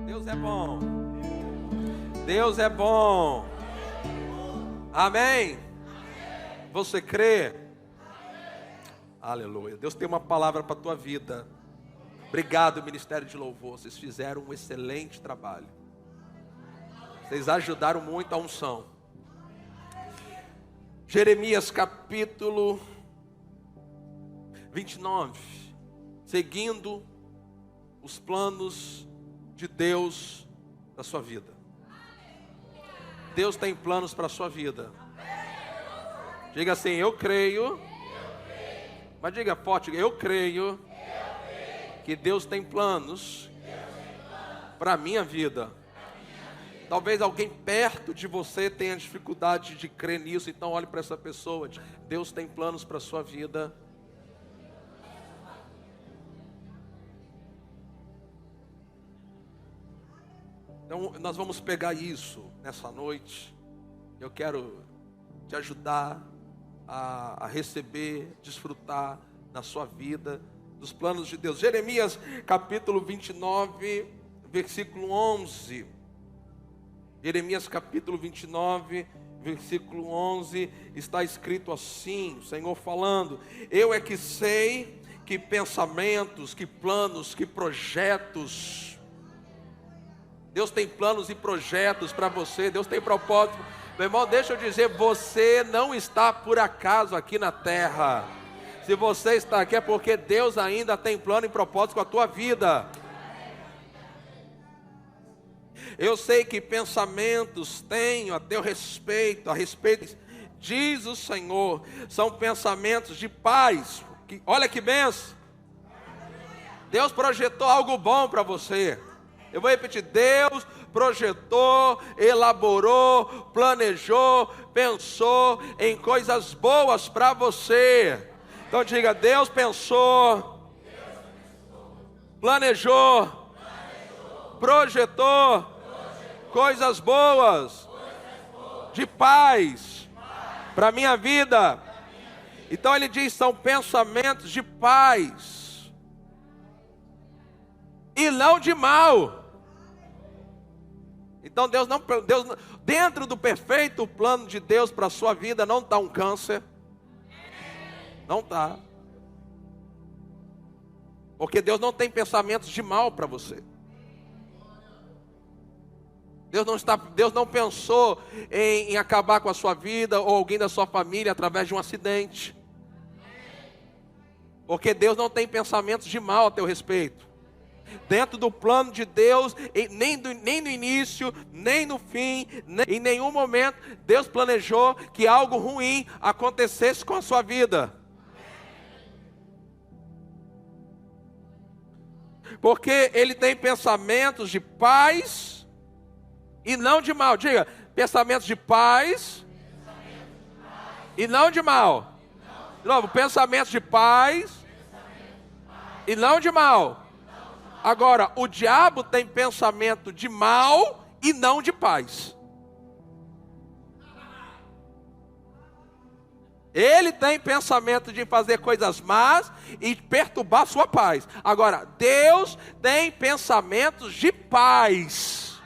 Deus é bom. Deus é bom. Amém? Você crê? Aleluia. Deus tem uma palavra para a tua vida. Obrigado, Ministério de Louvor. Vocês fizeram um excelente trabalho. Vocês ajudaram muito a unção. Jeremias capítulo 29. Seguindo os planos de Deus para a sua vida. Deus tem planos para a sua vida. Diga assim, eu creio. Mas diga forte, eu creio que Deus tem planos para a minha vida. Talvez alguém perto de você tenha dificuldade de crer nisso, então olhe para essa pessoa. Deus tem planos para a sua vida. Então nós vamos pegar isso nessa noite. Eu quero te ajudar a receber, desfrutar na sua vida dos planos de Deus. Jeremias capítulo 29, versículo 11. Jeremias capítulo 29, versículo 11, está escrito assim, o Senhor falando: eu é que sei que pensamentos, que planos, que projetos. Deus tem planos e projetos para você, Deus tem propósito. Meu irmão, deixa eu dizer, você não está por acaso aqui na terra. Se você está aqui é porque Deus ainda tem plano e propósito com a tua vida. Eu sei que pensamentos tenho a teu respeito, diz o Senhor, são pensamentos de paz. Olha que benção. Deus projetou algo bom para você. Eu vou repetir, Deus projetou, elaborou, planejou, pensou em coisas boas para você. Então diga, Deus pensou, planejou, projetou coisas boas, de paz, para a minha vida. Então ele diz, são pensamentos de paz, e não de mal. Então Deus, dentro do perfeito plano de Deus para a sua vida, não está um câncer. Não está. Porque Deus não tem pensamentos de mal para você. Deus não pensou em acabar com a sua vida ou alguém da sua família através de um acidente. Porque Deus não tem pensamentos de mal a teu respeito. Dentro do plano de Deus, nem no início, nem no fim, em nenhum momento, Deus planejou que algo ruim acontecesse com a sua vida. Porque Ele tem pensamentos de paz e não de mal. Diga, pensamentos de paz e não de mal. De novo, pensamentos de paz e não de mal. Agora, o diabo tem pensamento de mal e não de paz. Ele tem pensamento de fazer coisas más e perturbar a sua paz. Agora, Deus tem pensamentos de paz.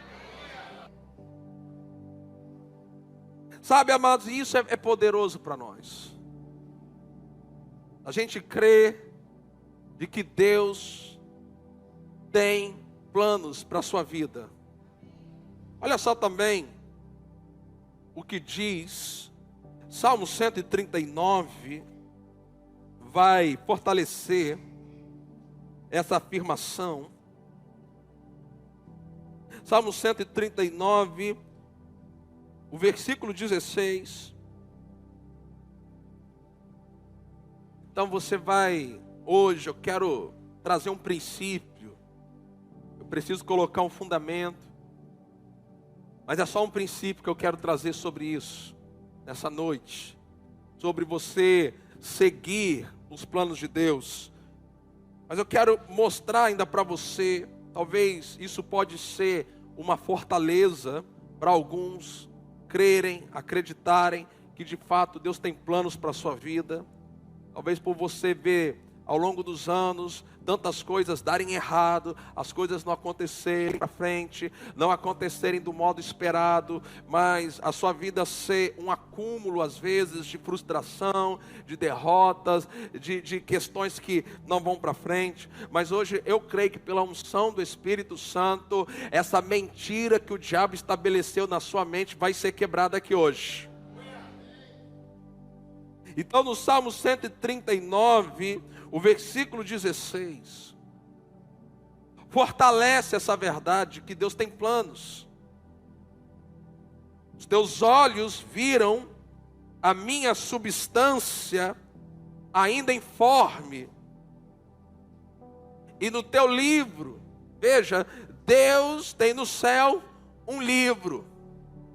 Sabe, amados, isso é poderoso para nós. A gente crê de que Deus tem planos para a sua vida. Olha só também o que diz Salmo 139, vai fortalecer essa afirmação. Salmo 139, o versículo 16. Então você vai, hoje eu quero trazer um princípio. Eu preciso colocar um fundamento. Mas é só um princípio que eu quero trazer sobre isso, nessa noite. Sobre você seguir os planos de Deus. Mas eu quero mostrar ainda para você, talvez isso pode ser uma fortaleza para alguns crerem, acreditarem que de fato Deus tem planos para a sua vida. Talvez por você ver ao longo dos anos tantas coisas darem errado, as coisas não acontecerem para frente, não acontecerem do modo esperado, mas a sua vida ser um acúmulo às vezes de frustração, de derrotas, de questões que não vão para frente. Mas hoje eu creio que pela unção do Espírito Santo, essa mentira que o diabo estabeleceu na sua mente vai ser quebrada aqui hoje. Então no Salmo 139, o versículo 16, fortalece essa verdade que Deus tem planos. Os teus olhos viram a minha substância ainda informe, e no teu livro, veja, Deus tem no céu um livro.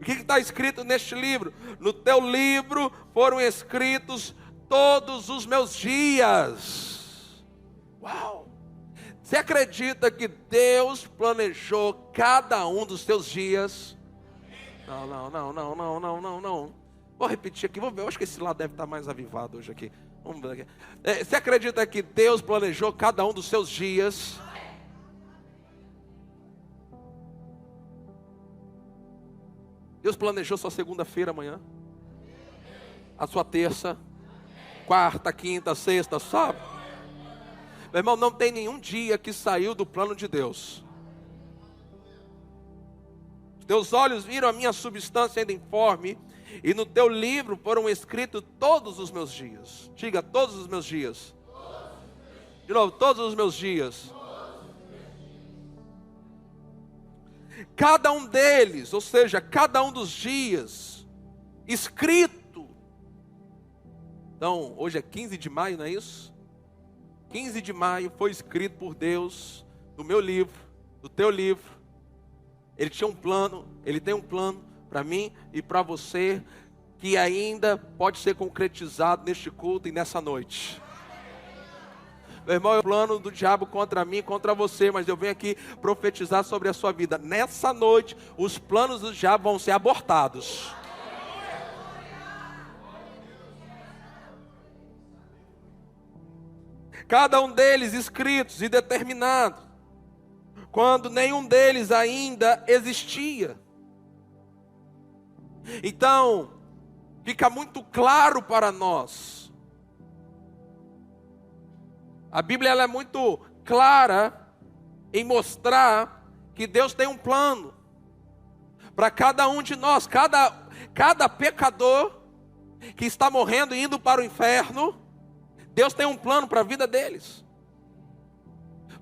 O que está escrito neste livro? No teu livro foram escritos todos os meus dias. Uau! Você acredita que Deus planejou cada um dos seus dias? Não. Vou repetir aqui, vamos ver. Eu acho que esse lado deve estar mais avivado hoje aqui. Vamos ver aqui. Você acredita que Deus planejou cada um dos seus dias? Deus planejou sua segunda-feira amanhã, a sua terça, quarta, quinta, sexta, sábado. Meu irmão, não tem nenhum dia que saiu do plano de Deus. Os teus olhos viram a minha substância ainda informe, e no teu livro foram escritos todos os meus dias. Diga, todos os meus dias. De novo, todos os meus dias. Cada um deles, ou seja, cada um dos dias, escrito. Então, hoje é 15 de maio, não é isso? 15 de maio foi escrito por Deus, no meu livro, no teu livro. Ele tinha um plano, Ele tem um plano para mim e para você, que ainda pode ser concretizado neste culto e nessa noite. Meu irmão, é o plano do diabo contra mim, contra você, mas eu venho aqui profetizar sobre a sua vida. Nessa noite, os planos do diabo vão ser abortados. Cada um deles escritos e determinados, quando nenhum deles ainda existia. Então, fica muito claro para nós. A Bíblia ela é muito clara em mostrar que Deus tem um plano para cada um de nós, cada pecador que está morrendo e indo para o inferno. Deus tem um plano para a vida deles.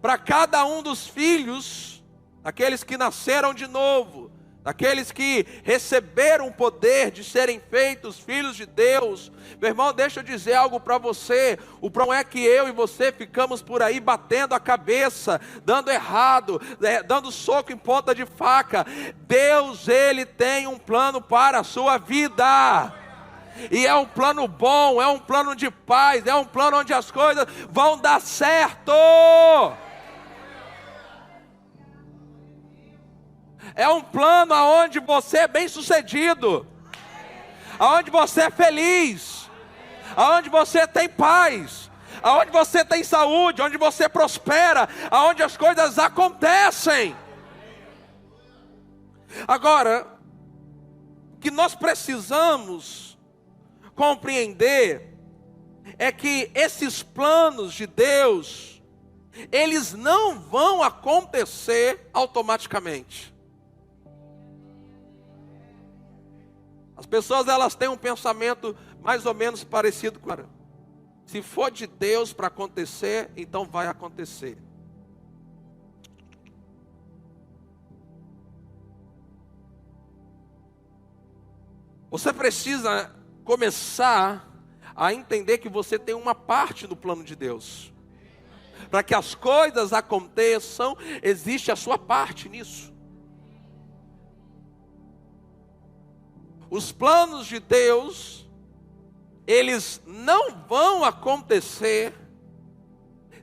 Para cada um dos filhos, aqueles que nasceram de novo, daqueles que receberam o poder de serem feitos filhos de Deus. Meu irmão, deixa eu dizer algo para você. O problema é que eu e você ficamos por aí batendo a cabeça, dando errado, dando soco em ponta de faca. Deus, Ele tem um plano para a sua vida. E é um plano bom, é um plano de paz, é um plano onde as coisas vão dar certo. É um plano onde você é bem sucedido, onde você é feliz, onde você tem paz, onde você tem saúde, onde você prospera, onde as coisas acontecem. Agora, o que nós precisamos compreender é que esses planos de Deus, eles não vão acontecer automaticamente. As pessoas elas têm um pensamento mais ou menos parecido com o se for de Deus para acontecer, então vai acontecer. Você precisa começar a entender que você tem uma parte no plano de Deus. Para que as coisas aconteçam, existe a sua parte nisso. Os planos de Deus, eles não vão acontecer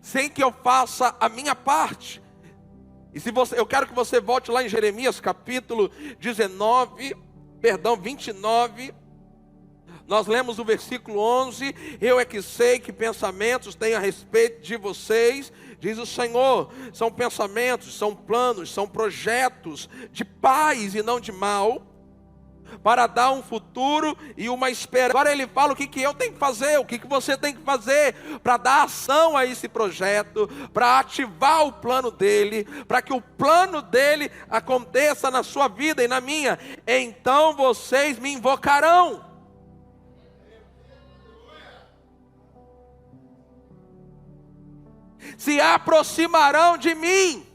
sem que eu faça a minha parte. E eu quero que você volte lá em Jeremias capítulo 29, Nós lemos o versículo 11, eu é que sei que pensamentos tenho a respeito de vocês, diz o Senhor, são pensamentos, são planos, são projetos de paz e não de mal, para dar um futuro e uma esperança. Agora ele fala o que eu tenho que fazer, o que você tem que fazer para dar ação a esse projeto, para ativar o plano dele, para que o plano dele aconteça na sua vida e na minha. Então vocês me invocarão. Se aproximarão de mim.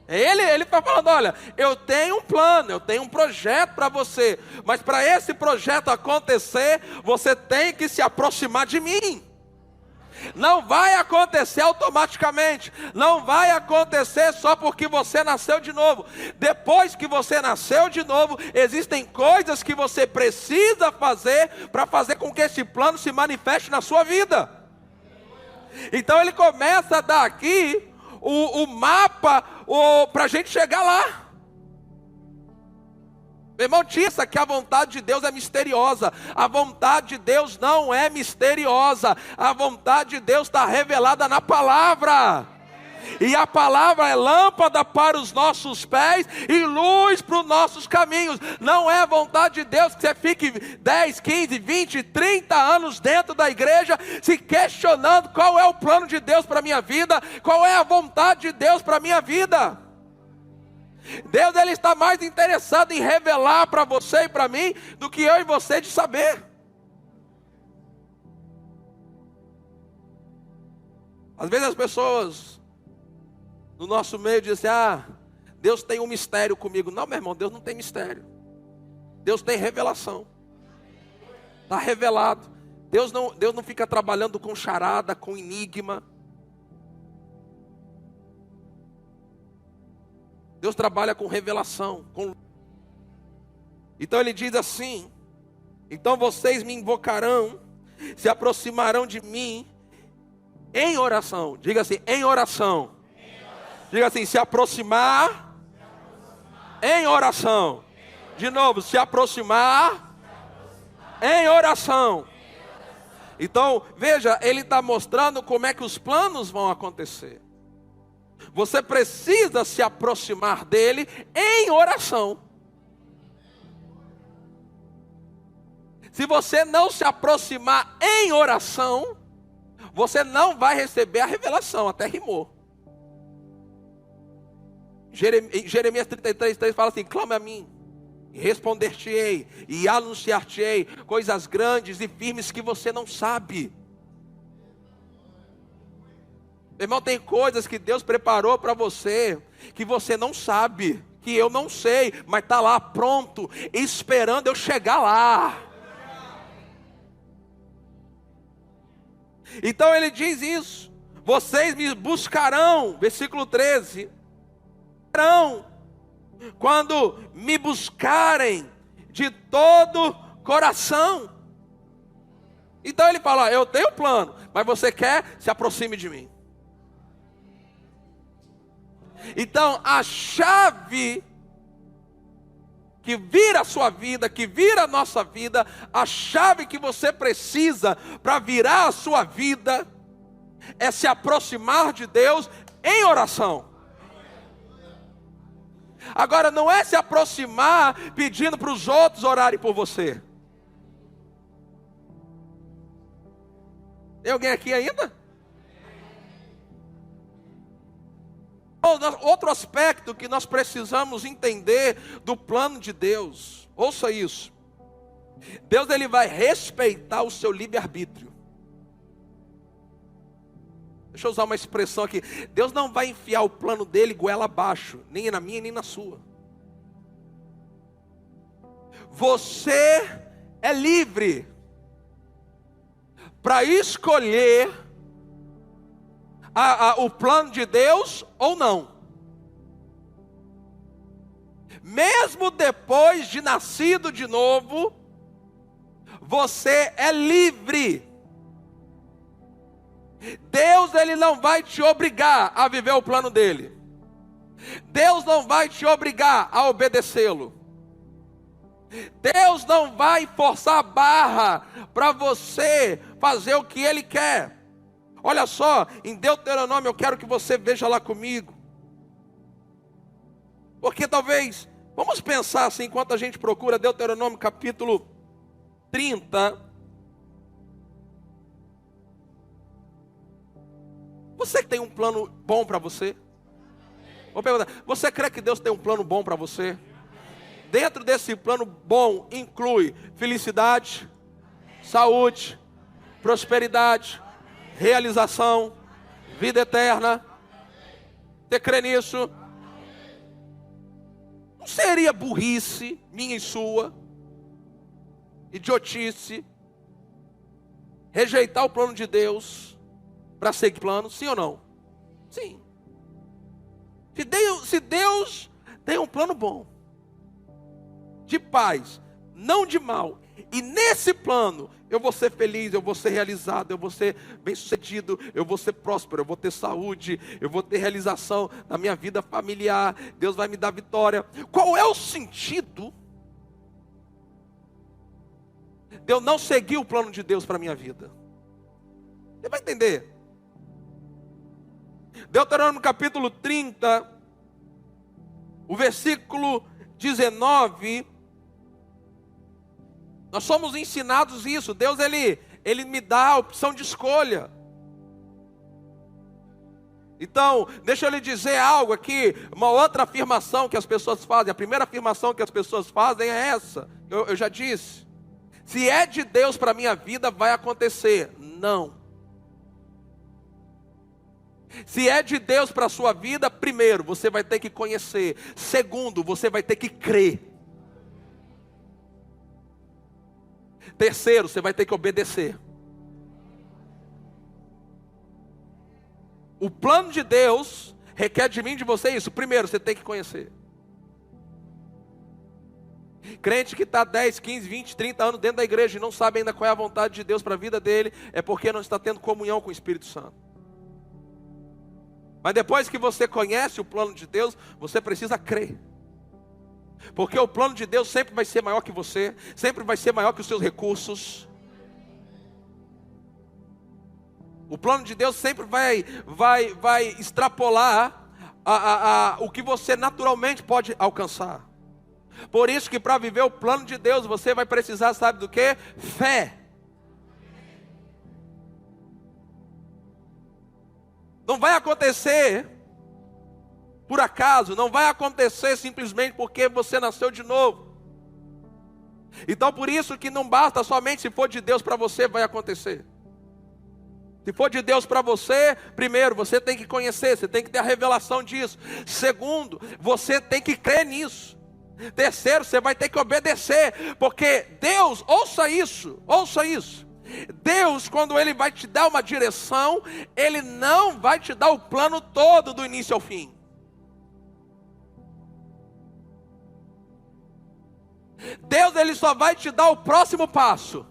Ele está falando, olha, eu tenho um plano, eu tenho um projeto para você, mas para esse projeto acontecer, você tem que se aproximar de mim. Não vai acontecer automaticamente, não vai acontecer só porque você nasceu de novo. Depois que você nasceu de novo, existem coisas que você precisa fazer para fazer com que esse plano se manifeste na sua vida. Então ele começa a dar aqui o mapa para a gente chegar lá. Meu irmão, disse que a vontade de Deus é misteriosa. A vontade de Deus não é misteriosa. A vontade de Deus está revelada na palavra. E a palavra é lâmpada para os nossos pés e luz para os nossos caminhos. Não é a vontade de Deus que você fique 10, 15, 20, 30 anos dentro da igreja se questionando qual é o plano de Deus para a minha vida, qual é a vontade de Deus para a minha vida. Deus, ele está mais interessado em revelar para você e para mim do que eu e você de saber. Às vezes as pessoas no nosso meio dizem, Deus tem um mistério comigo. Não, meu irmão, Deus não tem mistério. Deus tem revelação. Está revelado. Deus não fica trabalhando com charada, com enigma. Deus trabalha com revelação. Então ele diz assim, então vocês me invocarão, se aproximarão de mim em oração. Diga assim, em oração. Diga assim, se aproximar em oração. De novo, se aproximar em oração. Então, veja, ele está mostrando como é que os planos vão acontecer. Você precisa se aproximar dele em oração. Se você não se aproximar em oração, você não vai receber a revelação, até rimou. Jeremias 33:3 fala assim, clama a mim, e responder-te-ei, e anunciar-te-ei coisas grandes e firmes que você não sabe. Meu irmão, tem coisas que Deus preparou para você, que você não sabe, que eu não sei, mas está lá pronto, esperando eu chegar lá. Então ele diz isso, vocês me buscarão, versículo 13, quando me buscarem de todo coração. Então ele fala, eu tenho plano, mas você quer, se aproxime de mim. Então a chave que vira a sua vida, que vira a nossa vida, a chave que você precisa para virar a sua vida, é se aproximar de Deus em oração. Agora não é se aproximar pedindo para os outros orarem por você. Tem alguém aqui ainda? Outro aspecto que nós precisamos entender do plano de Deus, ouça isso. Deus, ele vai respeitar o seu livre-arbítrio. Deixa eu usar uma expressão aqui. Deus não vai enfiar o plano dele goela abaixo, nem na minha nem na sua. Você é livre para escolher o plano de Deus ou não. Mesmo depois de nascido de novo, você é livre. Deus, ele não vai te obrigar a viver o plano dele. Deus não vai te obrigar a obedecê-lo. Deus não vai forçar a barra para você fazer o que Ele quer. Olha só, em Deuteronômio, eu quero que você veja lá comigo. Porque talvez, vamos pensar assim, enquanto a gente procura Deuteronômio capítulo 30. Você tem um plano bom para você? Vou perguntar, você crê que Deus tem um plano bom para você? Dentro desse plano bom, inclui felicidade, saúde, prosperidade, realização, vida eterna. Você crê nisso? Não seria burrice, minha e sua, idiotice, rejeitar o plano de Deus para seguir plano, sim ou não? Sim. Se Deus tem um plano bom, de paz, não de mal, e nesse plano eu vou ser feliz, eu vou ser realizado, eu vou ser bem-sucedido, eu vou ser próspero, eu vou ter saúde, eu vou ter realização na minha vida familiar, Deus vai me dar vitória. Qual é o sentido de eu não seguir o plano de Deus para a minha vida? Você vai entender. Deuteronômio capítulo 30, o versículo 19, nós somos ensinados isso. Deus, Ele me dá a opção de escolha. Então, deixa eu lhe dizer algo aqui, uma outra afirmação que as pessoas fazem. A primeira afirmação que as pessoas fazem é essa, eu já disse. Se é de Deus para a minha vida, vai acontecer. Não. Se é de Deus para a sua vida, primeiro, você vai ter que conhecer. Segundo, você vai ter que crer. Terceiro, você vai ter que obedecer. O plano de Deus requer de mim e de você isso. Primeiro, você tem que conhecer. Crente que está 10, 15, 20, 30 anos dentro da igreja e não sabe ainda qual é a vontade de Deus para a vida dele, é porque não está tendo comunhão com o Espírito Santo. Mas depois que você conhece o plano de Deus, você precisa crer. Porque o plano de Deus sempre vai ser maior que você, sempre vai ser maior que os seus recursos. O plano de Deus sempre vai extrapolar o que você naturalmente pode alcançar. Por isso que para viver o plano de Deus, você vai precisar, sabe do quê? Fé. Não vai acontecer por acaso, não vai acontecer simplesmente porque você nasceu de novo. Então por isso que não basta somente se for de Deus para você, vai acontecer. Se for de Deus para você, primeiro, você tem que conhecer, você tem que ter a revelação disso. Segundo, você tem que crer nisso. Terceiro, você vai ter que obedecer, porque Deus, ouça isso. Deus, quando Ele vai te dar uma direção, Ele não vai te dar o plano todo do início ao fim. Deus, Ele só vai te dar o próximo passo.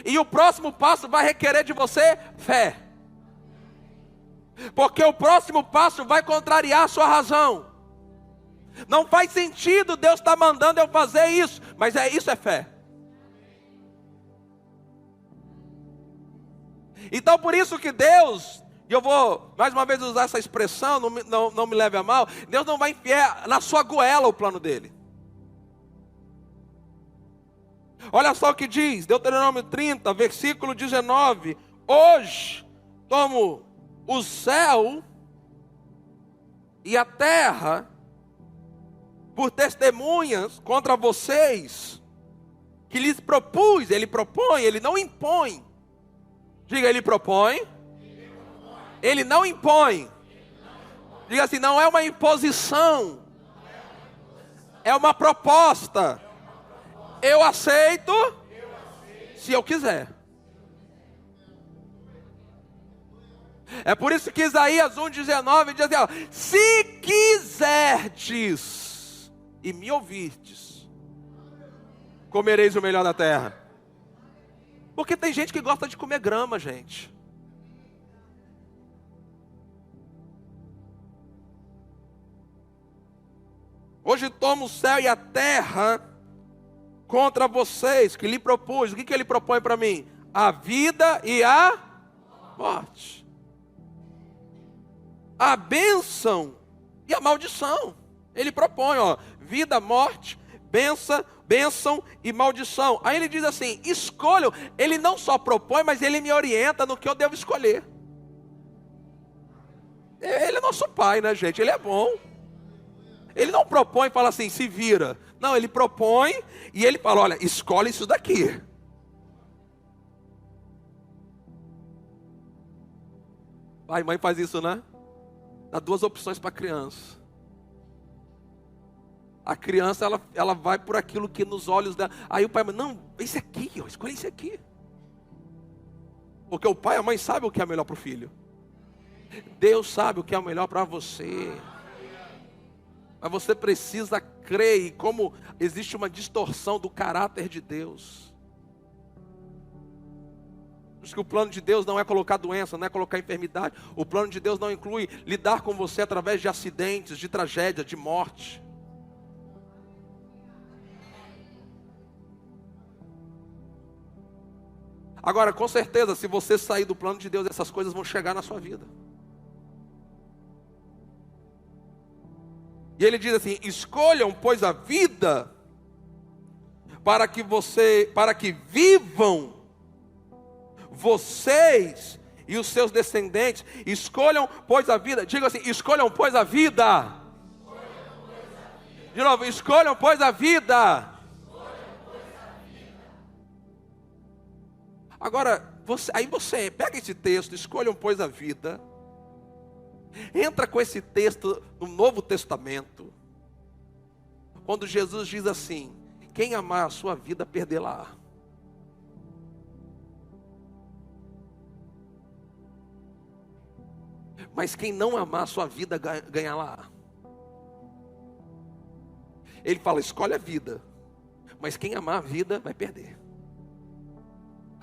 E o próximo passo vai requerer de você fé. Porque o próximo passo vai contrariar a sua razão. Não faz sentido Deus estar mandando eu fazer isso, mas isso é fé. Então por isso que Deus, e eu vou mais uma vez usar essa expressão, não me leve a mal, Deus não vai enfiar na sua goela o plano dele. Olha só o que diz, Deuteronômio 30, versículo 19. Hoje tomo o céu e a terra por testemunhas contra vocês, que lhes propus. Ele propõe, ele não impõe. Diga, ele propõe, ele não impõe. Diga assim, não é uma imposição, é uma proposta. Eu aceito se eu quiser. É por isso que Isaías 1,19 diz assim, ó, se quiserdes e me ouvirdes, comereis o melhor da terra. Porque tem gente que gosta de comer grama, gente. Hoje hoje tomo o céu e a terra contra vocês, que lhe propus. O que ele propõe para mim? A vida e a morte. A bênção e a maldição. Ele propõe, vida, morte, bênção e maldição. Aí ele diz assim, escolham. Ele não só propõe, mas ele me orienta no que eu devo escolher. Ele é nosso pai, né, gente? Ele é bom. Ele não propõe e fala assim, se vira. Não, ele propõe e ele fala, olha, escolhe isso daqui. Pai e mãe faz isso, né? Dá duas opções para a criança. A criança, ela vai por aquilo que nos olhos dela. Aí o pai, não, esse aqui, escolhe esse aqui. Porque o pai e a mãe sabem o que é melhor para o filho. Deus sabe o que é o melhor para você. Mas você precisa crer. E como existe uma distorção do caráter de Deus. Por isso que o plano de Deus não é colocar doença, não é colocar enfermidade. O plano de Deus não inclui lidar com você através de acidentes, de tragédia, de morte. Agora, com certeza, se você sair do plano de Deus, essas coisas vão chegar na sua vida. E ele diz assim, escolham, pois, a vida, para que vivam vocês e os seus descendentes. Escolham, pois, a vida. Diga assim, escolham, pois, a vida. De novo, escolham, pois, a vida. Agora, você pega esse texto, escolham, pois, a vida. Entra com esse texto no Novo Testamento. Quando Jesus diz assim, quem amar a sua vida, perdê-la. Mas quem não amar a sua vida, ganhá-la. Ele fala, escolhe a vida. Mas quem amar a vida, vai perder.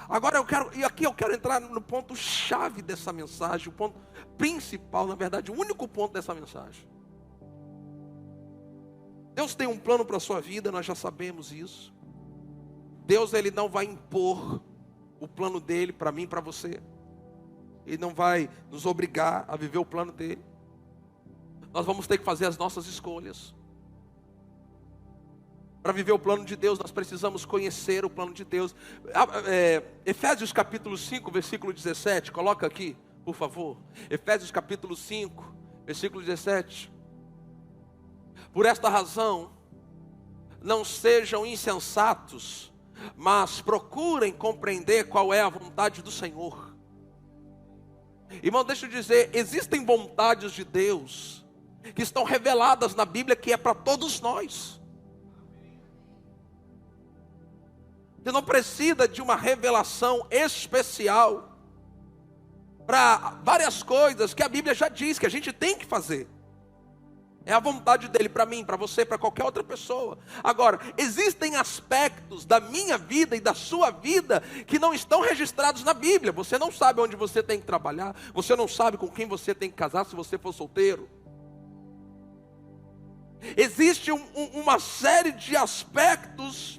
Agora eu quero entrar no ponto chave dessa mensagem, o ponto principal, na verdade, o único ponto dessa mensagem. Deus tem um plano para a sua vida, nós já sabemos isso. Deus, Ele não vai impor o plano dele para mim e para você. Ele não vai nos obrigar a viver o plano dele. Nós vamos ter que fazer as nossas escolhas. Para viver o plano de Deus, nós precisamos conhecer o plano de Deus. Efésios capítulo 5, versículo 17. Coloca aqui, por favor. Efésios capítulo 5, versículo 17. Por esta razão, não sejam insensatos, mas procurem compreender qual é a vontade do Senhor. Irmão, deixa eu dizer, existem vontades de Deus que estão reveladas na Bíblia, que é para todos nós. Você não precisa de uma revelação especial para várias coisas que a Bíblia já diz que a gente tem que fazer. É a vontade dele para mim, para você, para qualquer outra pessoa. Agora, existem aspectos da minha vida e da sua vida que não estão registrados na Bíblia. Você não sabe onde você tem que trabalhar. Você não sabe com quem você tem que casar se você for solteiro. Existe uma série de aspectos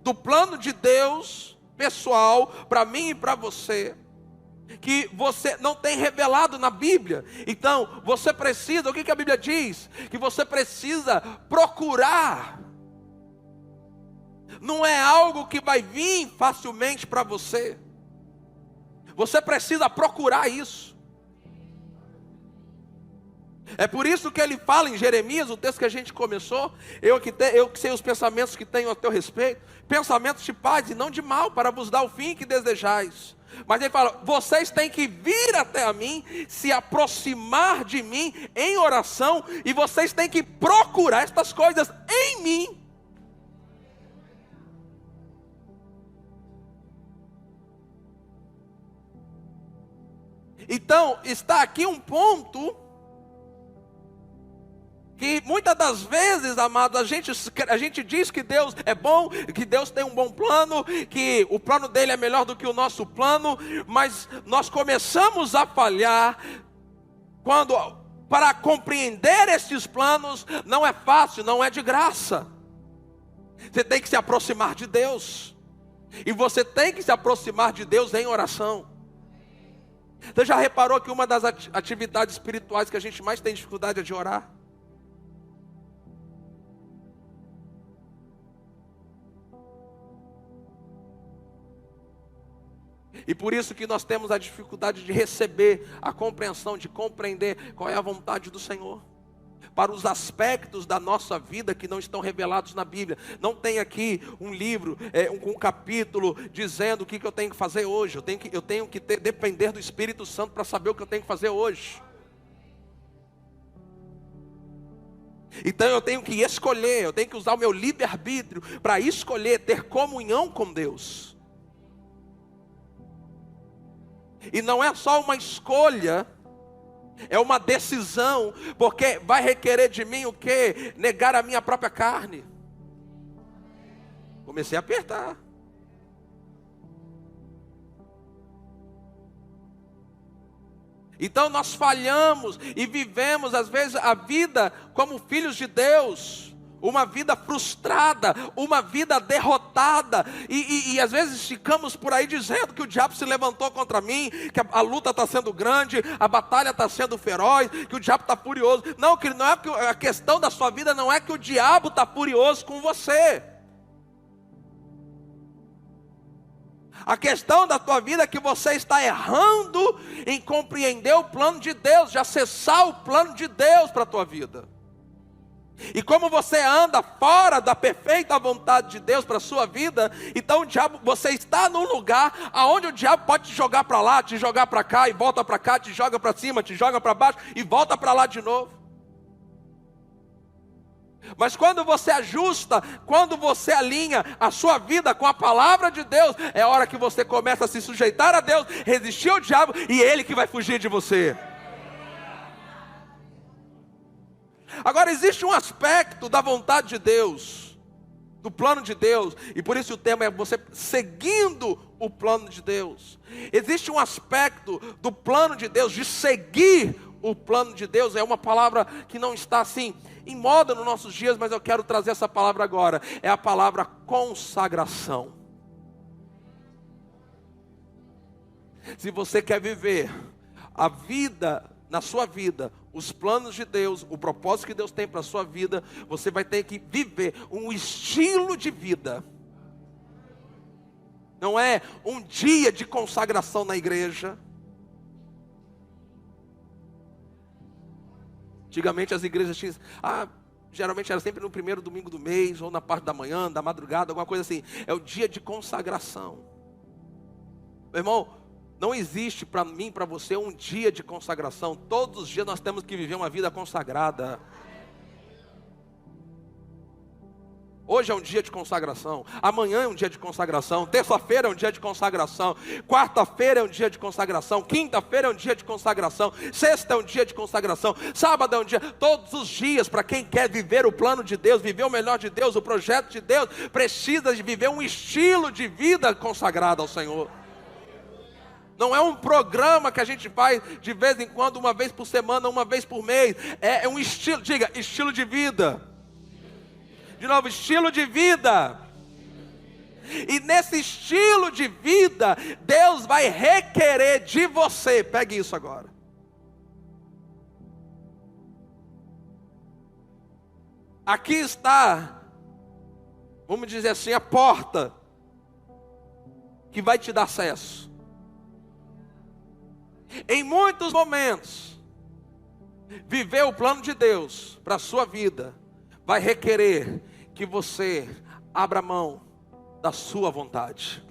do plano de Deus, pessoal, para mim e para você, que você não tem revelado na Bíblia. Então, você precisa, o que a Bíblia diz? Que você precisa procurar. Não é algo que vai vir facilmente para você. Você precisa procurar isso. É por isso que ele fala em Jeremias, o texto que a gente começou, eu que sei os pensamentos que tenho a teu respeito, pensamentos de paz e não de mal, para vos dar o fim que desejais. Mas ele fala, vocês têm que vir até a mim, se aproximar de mim em oração, e vocês têm que procurar estas coisas em mim. Então, está aqui um ponto que muitas das vezes, amado, a gente diz que Deus é bom, que Deus tem um bom plano, que o plano dele é melhor do que o nosso plano, mas nós começamos a falhar quando para compreender estes planos não é fácil, não é de graça. Você tem que se aproximar de Deus. E você tem que se aproximar de Deus em oração. Você já reparou que uma das atividades espirituais que a gente mais tem dificuldade é de orar? E por isso que nós temos a dificuldade de receber a compreensão, de compreender qual é a vontade do Senhor para os aspectos da nossa vida que não estão revelados na Bíblia. Não tem aqui um livro, um capítulo dizendo o que eu tenho que fazer hoje. Eu tenho que depender do Espírito Santo para saber o que eu tenho que fazer hoje. Então eu tenho que escolher, eu tenho que usar o meu livre-arbítrio para escolher ter comunhão com Deus. E não é só uma escolha, é uma decisão, porque vai requerer de mim o quê? Negar a minha própria carne. Comecei a apertar. Então nós falhamos e vivemos às vezes a vida como filhos de Deus. Uma vida frustrada, uma vida derrotada, e às vezes ficamos por aí dizendo que o diabo se levantou contra mim, que a luta está sendo grande, a batalha está sendo feroz, que o diabo está furioso. Não, que não é que a questão da sua vida não é que o diabo está furioso com você. A questão da tua vida é que você está errando em compreender o plano de Deus, de acessar o plano de Deus para a tua vida. E como você anda fora da perfeita vontade de Deus para a sua vida, então o diabo, você está num lugar aonde o diabo pode te jogar para lá, te jogar para cá, e volta para cá, te joga para cima, te joga para baixo, e volta para lá de novo. Mas quando você ajusta, quando você alinha a sua vida com a palavra de Deus, é a hora que você começa a se sujeitar a Deus, resistir ao diabo, e ele que vai fugir de você. Agora existe um aspecto da vontade de Deus, do plano de Deus, e por isso o tema é você seguindo o plano de Deus. Existe um aspecto do plano de Deus, de seguir o plano de Deus. É uma palavra que não está assim em moda nos nossos dias, mas eu quero trazer essa palavra agora. É a palavra consagração. Se você quer viver a vida, na sua vida, os planos de Deus, o propósito que Deus tem para a sua vida, você vai ter que viver um estilo de vida. Não é um dia de consagração na igreja. Antigamente as igrejas tinham, geralmente era sempre no primeiro domingo do mês, ou na parte da manhã, da madrugada, alguma coisa assim. É o dia de consagração. Meu irmão, não existe para mim, para você, um dia de consagração. Todos os dias nós temos que viver uma vida consagrada. Hoje é um dia de consagração, amanhã é um dia de consagração, terça-feira é um dia de consagração, quarta-feira é um dia de consagração, quinta-feira é um dia de consagração, sexta é um dia de consagração, sábado é um dia, todos os dias. Para quem quer viver o plano de Deus, viver o melhor de Deus, o projeto de Deus, precisa de viver um estilo de vida consagrado ao Senhor. Não é um programa que a gente faz de vez em quando, uma vez por semana, uma vez por mês. É um estilo, diga, estilo de vida. De novo, estilo de vida. E nesse estilo de vida, Deus vai requerer de você. Pegue isso agora. Aqui está, vamos dizer assim, a porta que vai te dar acesso. Em muitos momentos, viver o plano de Deus para a sua vida vai requerer que você abra mão da sua vontade.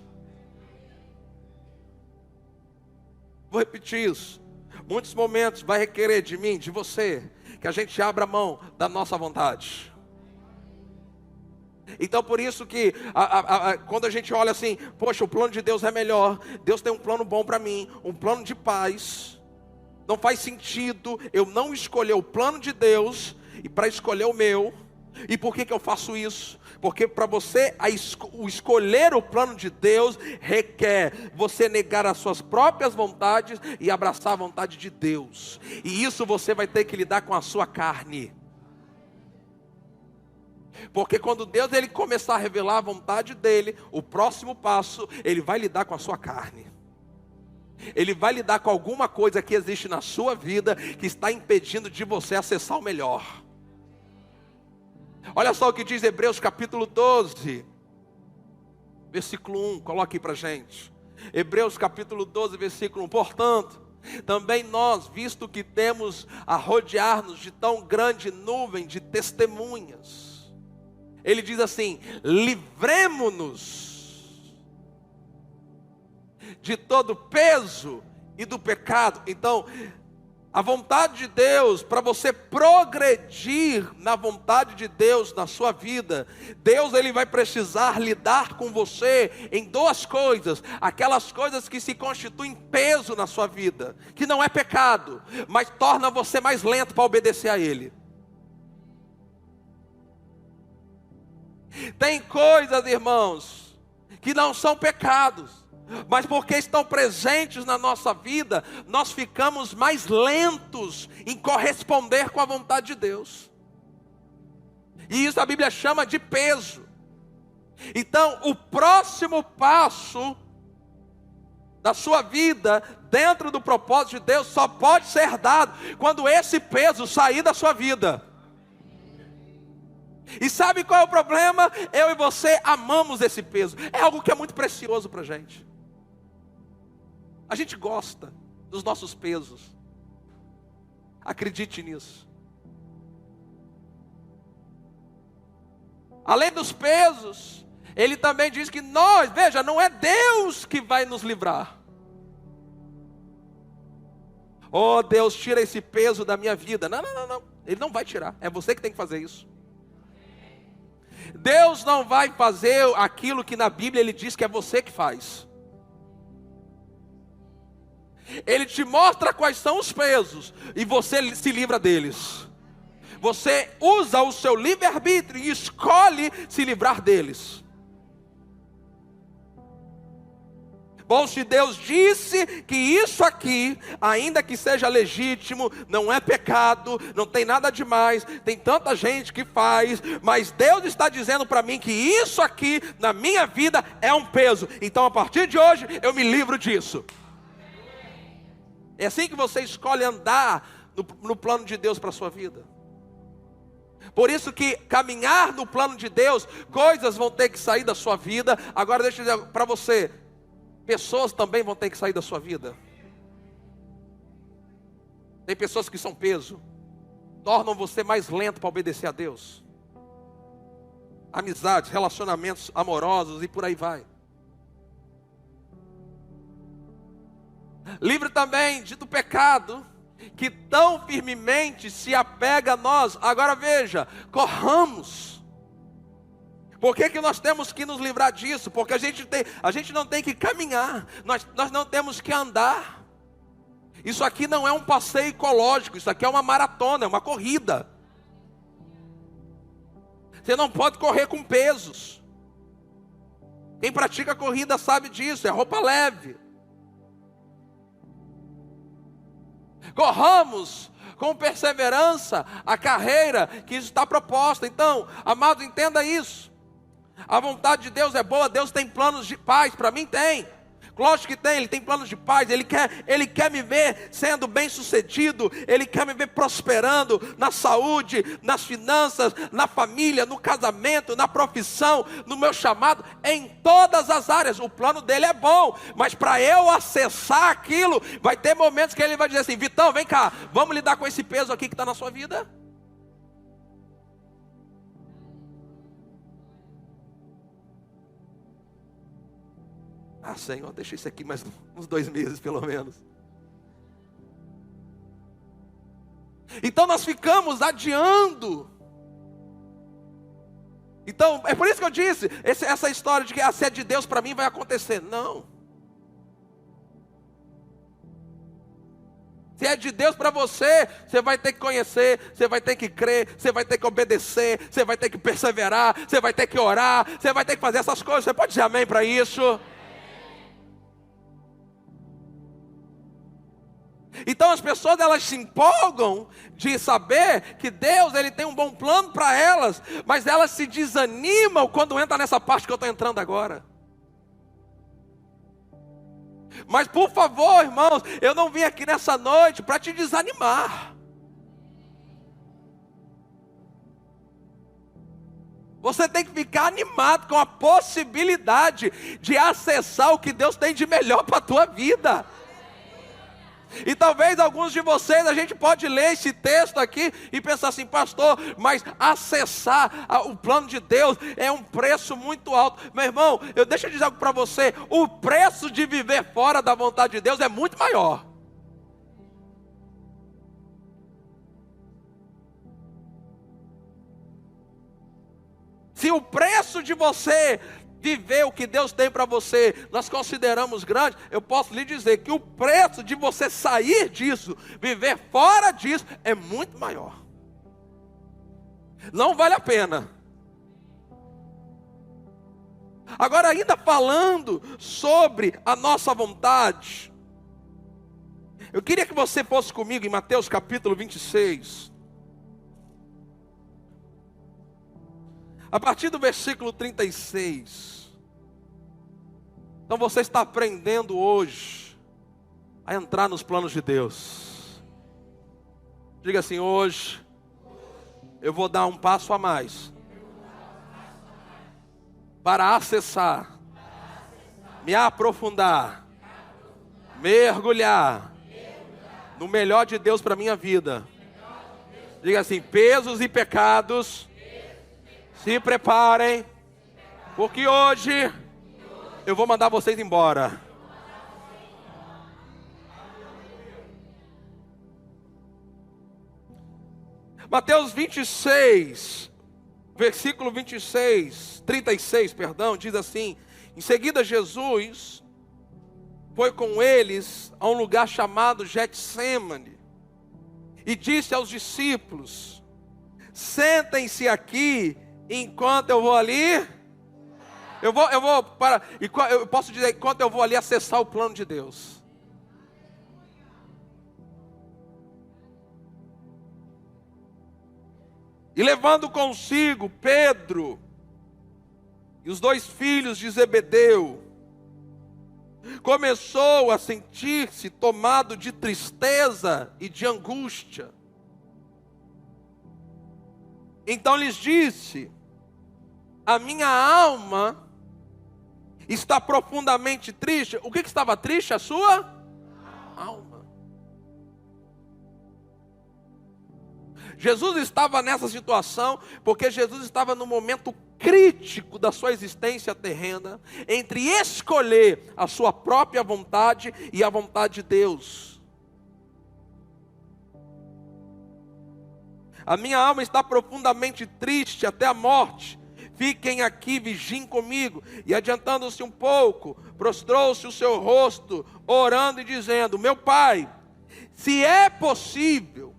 Vou repetir isso. Muitos momentos vai requerer de mim, de você, que a gente abra mão da nossa vontade. Então por isso que quando a gente olha assim, poxa, o plano de Deus é melhor, Deus tem um plano bom para mim, um plano de paz. Não faz sentido eu não escolher o plano de Deus e para escolher o meu. E por que eu faço isso? Porque para você escolher o plano de Deus requer você negar as suas próprias vontades e abraçar a vontade de Deus. E isso você vai ter que lidar com a sua carne. Porque quando Deus ele começar a revelar a vontade dele, o próximo passo, ele vai lidar com a sua carne. Ele vai lidar com alguma coisa que existe na sua vida que está impedindo de você acessar o melhor. Olha só o que diz Hebreus capítulo 12, versículo 1, coloque aí para gente. Hebreus capítulo 12, versículo 1. Portanto, também nós, visto que temos a rodear-nos de tão grande nuvem de testemunhas, ele diz assim: livremo-nos de todo peso e do pecado. Então, a vontade de Deus, para você progredir na vontade de Deus na sua vida, Deus ele vai precisar lidar com você em duas coisas. Aquelas coisas que se constituem peso na sua vida, que não é pecado, mas torna você mais lento para obedecer a Ele. Tem coisas, irmãos, que não são pecados, mas porque estão presentes na nossa vida, nós ficamos mais lentos em corresponder com a vontade de Deus. E isso a Bíblia chama de peso. Então, o próximo passo da sua vida, dentro do propósito de Deus, só pode ser dado quando esse peso sair da sua vida. E sabe qual é o problema? Eu e você amamos esse peso. É algo que é muito precioso para a gente. A gente gosta dos nossos pesos. Acredite nisso. Além dos pesos, ele também diz que nós, veja, não é Deus que vai nos livrar. Oh, Deus, tira esse peso da minha vida. Não. Ele não vai tirar. É você que tem que fazer isso. Deus não vai fazer aquilo que na Bíblia ele diz que é você que faz. Ele te mostra quais são os pesos e você se livra deles. Você usa o seu livre-arbítrio e escolhe se livrar deles. Bom, se Deus disse que isso aqui, ainda que seja legítimo, não é pecado, não tem nada demais, tem tanta gente que faz, mas Deus está dizendo para mim que isso aqui na minha vida é um peso. Então a partir de hoje eu me livro disso. É assim que você escolhe andar no plano de Deus para a sua vida. Por isso que caminhar no plano de Deus, coisas vão ter que sair da sua vida. Agora deixa eu dizer para você, pessoas também vão ter que sair da sua vida. Tem pessoas que são peso, tornam você mais lento para obedecer a Deus. Amizades, relacionamentos amorosos e por aí vai. Livre também do pecado, que tão firmemente se apega a nós. Agora veja, corramos. Por que nós temos que nos livrar disso? Porque a gente não tem que caminhar, nós não temos que andar. Isso aqui não é um passeio ecológico, isso aqui é uma maratona, é uma corrida. Você não pode correr com pesos. Quem pratica corrida sabe disso, é roupa leve. Corramos com perseverança a carreira que está proposta. Então, amado, entenda isso. A vontade de Deus é boa. Deus tem planos de paz, para mim tem. Lógico que tem, Ele tem planos de paz. Ele quer me ver sendo bem sucedido. Ele quer me ver prosperando na saúde, nas finanças, na família, no casamento, na profissão, no meu chamado, em todas as áreas. O plano dele é bom, mas para eu acessar aquilo, vai ter momentos que ele vai dizer assim: Vitão, vem cá, vamos lidar com esse peso aqui que está na sua vida. Ah, Senhor, deixa isso aqui mais uns 2 meses pelo menos. Então nós ficamos adiando. Então, é por isso que eu disse, essa história de que a sede de Deus para mim vai acontecer. Não. Se é de Deus para você, você vai ter que conhecer, você vai ter que crer, você vai ter que obedecer, você vai ter que perseverar, você vai ter que orar, você vai ter que fazer essas coisas. Você pode dizer amém para isso? Então as pessoas, elas se empolgam de saber que Deus, Ele tem um bom plano para elas, mas elas se desanimam quando entra nessa parte que eu estou entrando agora. Mas por favor, irmãos, eu não vim aqui nessa noite para te desanimar. Você tem que ficar animado com a possibilidade de acessar o que Deus tem de melhor para a tua vida. E talvez alguns de vocês, a gente pode ler esse texto aqui e pensar assim: pastor, mas acessar o plano de Deus é um preço muito alto. Meu irmão, deixa eu dizer algo para você: o preço de viver fora da vontade de Deus é muito maior. Se o preço de você viver o que Deus tem para você, nós consideramos grande, eu posso lhe dizer que o preço de você sair disso, viver fora disso, é muito maior. Não vale a pena. Agora, ainda falando sobre a nossa vontade, eu queria que você fosse comigo em Mateus capítulo 26. A partir do versículo 36. Então você está aprendendo hoje a entrar nos planos de Deus. Diga assim: hoje eu vou dar um passo a mais para acessar, me aprofundar, mergulhar no melhor de Deus para a minha vida. Diga assim: pesos e pecados, se preparem, porque hoje eu vou mandar vocês embora. Mateus 26, versículo 36, diz assim: em seguida Jesus foi com eles a um lugar chamado Getsêmani e disse aos discípulos: sentem-se aqui enquanto eu vou ali. Eu posso dizer, enquanto eu vou ali acessar o plano de Deus. E levando consigo Pedro e os 2 filhos de Zebedeu, começou a sentir-se tomado de tristeza e de angústia. Então lhes disse: a minha alma está profundamente triste. O que estava triste? A sua alma. Jesus estava nessa situação porque Jesus estava no momento crítico da sua existência terrena, entre escolher a sua própria vontade e a vontade de Deus. A minha alma está profundamente triste até a morte. Fiquem aqui, vigiem comigo. E adiantando-se um pouco, prostrou-se o seu rosto, orando e dizendo: meu Pai, se é possível,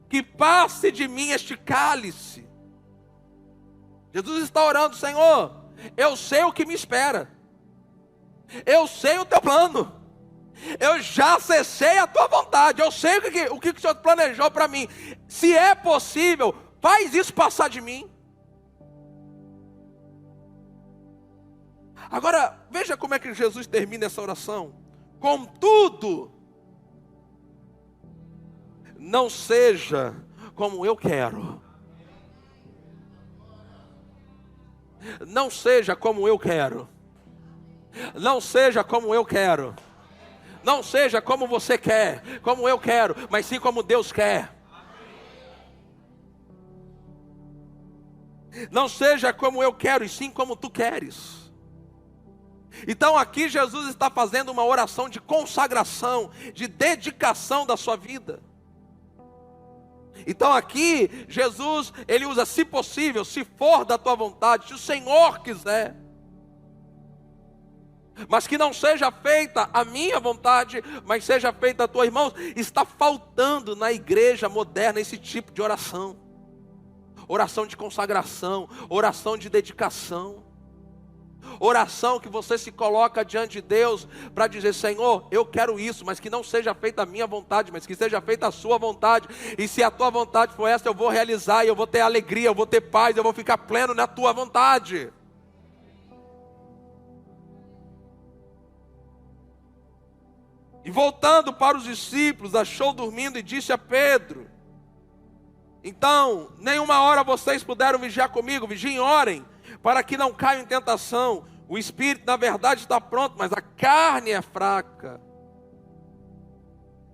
que passe de mim este cálice. Jesus está orando: Senhor, eu sei o que me espera, eu sei o teu plano, eu já acessei a tua vontade, eu sei o que o Senhor planejou para mim. Se é possível, faz isso passar de mim. Agora, veja como é que Jesus termina essa oração: contudo, não seja como eu quero. Não seja como eu quero. Não seja como eu quero. Não seja como você quer, como eu quero, mas sim como Deus quer. Não seja como eu quero, e sim como tu queres. Então aqui Jesus está fazendo uma oração de consagração, de dedicação da sua vida. Então aqui Jesus, ele usa se possível, se for da tua vontade, se o Senhor quiser. Mas que não seja feita a minha vontade, mas seja feita a tua. Irmãos, está faltando na igreja moderna esse tipo de oração. Oração de consagração, oração de dedicação. Oração que você se coloca diante de Deus para dizer: Senhor, eu quero isso, mas que não seja feita a minha vontade, mas que seja feita a sua vontade. E se a tua vontade for essa, eu vou realizar, e eu vou ter alegria, eu vou ter paz, eu vou ficar pleno na tua vontade. E voltando para os discípulos, achou dormindo e disse a Pedro: então, nenhuma hora vocês puderam vigiar comigo, vigiem e orem, para que não caiam em tentação. O espírito na verdade está pronto, mas a carne é fraca.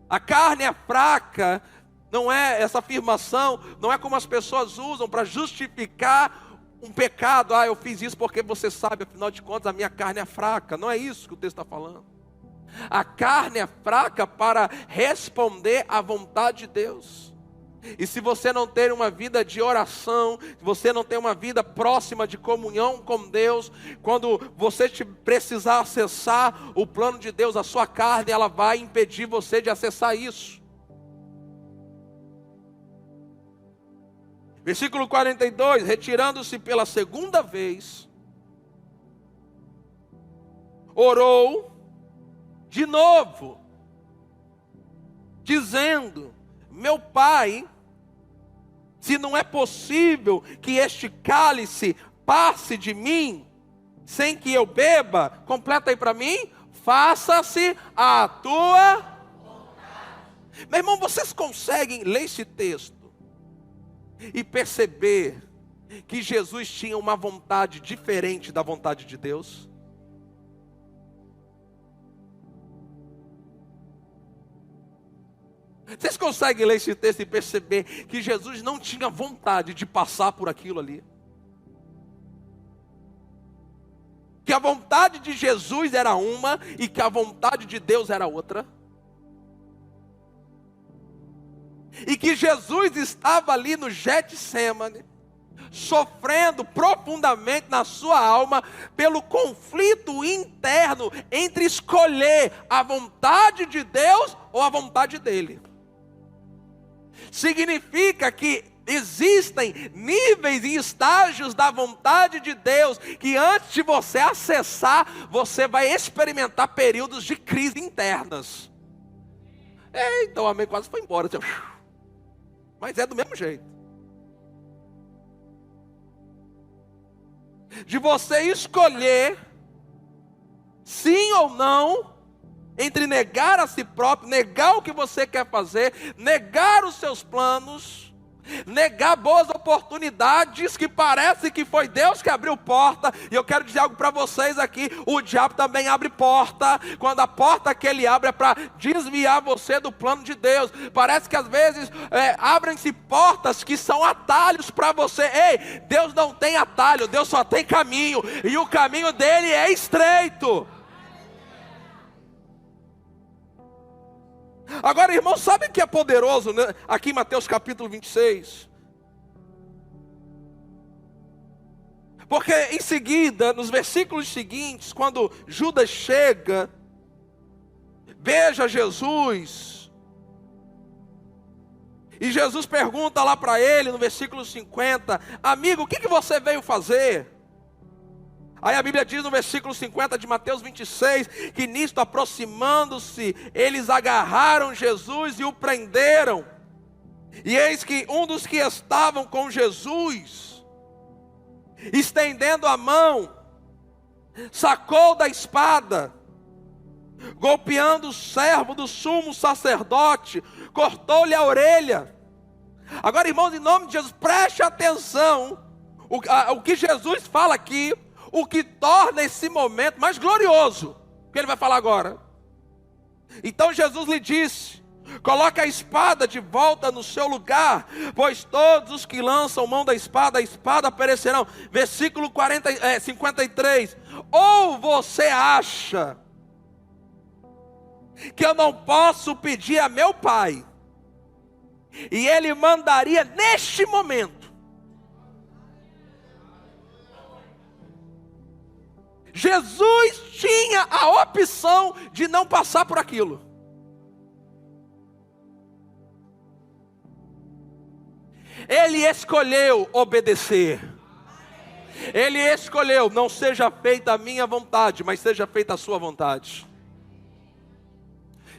A carne é fraca, não é essa afirmação, não é como as pessoas usam para justificar um pecado. Eu fiz isso porque você sabe, afinal de contas a minha carne é fraca. Não é isso que o texto está falando. A carne é fraca para responder à vontade de Deus. E se você não tem uma vida de oração, se você não tem uma vida próxima de comunhão com Deus, quando você precisar acessar o plano de Deus, a sua carne, ela vai impedir você de acessar isso. Versículo 42, retirando-se pela segunda vez, orou de novo, dizendo: meu Pai, se não é possível que este cálice passe de mim, sem que eu beba, completa aí para mim, faça-se a tua vontade. Meu irmão, vocês conseguem ler esse texto e perceber que Jesus tinha uma vontade diferente da vontade de Deus? Vocês conseguem ler esse texto e perceber que Jesus não tinha vontade de passar por aquilo ali? Que a vontade de Jesus era uma e que a vontade de Deus era outra? E que Jesus estava ali no Getsêmani, sofrendo profundamente na sua alma pelo conflito interno entre escolher a vontade de Deus ou a vontade dele. Significa que existem níveis e estágios da vontade de Deus que antes de você acessar, você vai experimentar períodos de crise internas. Então, amém, quase foi embora. Mas é do mesmo jeito. De você escolher sim ou não, entre negar a si próprio, negar o que você quer fazer, negar os seus planos, negar boas oportunidades que parece que foi Deus que abriu porta. E eu quero dizer algo para vocês aqui: o diabo também abre porta, quando a porta que ele abre é para desviar você do plano de Deus. Parece que às vezes abrem-se portas que são atalhos para você. Ei, Deus não tem atalho, Deus só tem caminho, e o caminho dele é estreito. Agora, irmão, sabe o que é poderoso, né? Aqui em Mateus capítulo 26. Porque em seguida, nos versículos seguintes, quando Judas chega, beija Jesus, e Jesus pergunta lá para ele, no versículo 50, amigo, o que você veio fazer? Aí a Bíblia diz no versículo 50 de Mateus 26, que nisto aproximando-se, eles agarraram Jesus e o prenderam. E eis que um dos que estavam com Jesus, estendendo a mão, sacou da espada, golpeando o servo do sumo sacerdote, cortou-lhe a orelha. Agora, irmãos, em nome de Jesus, preste atenção, o que Jesus fala aqui, o que torna esse momento mais glorioso, o que ele vai falar agora. Então Jesus lhe disse: coloque a espada de volta no seu lugar, pois todos os que lançam mão da espada, a espada perecerão. Versículo 53, ou você acha que eu não posso pedir a meu Pai, e Ele mandaria neste momento? Jesus tinha a opção de não passar por aquilo. Ele escolheu obedecer. Ele escolheu, não seja feita a minha vontade, mas seja feita a sua vontade.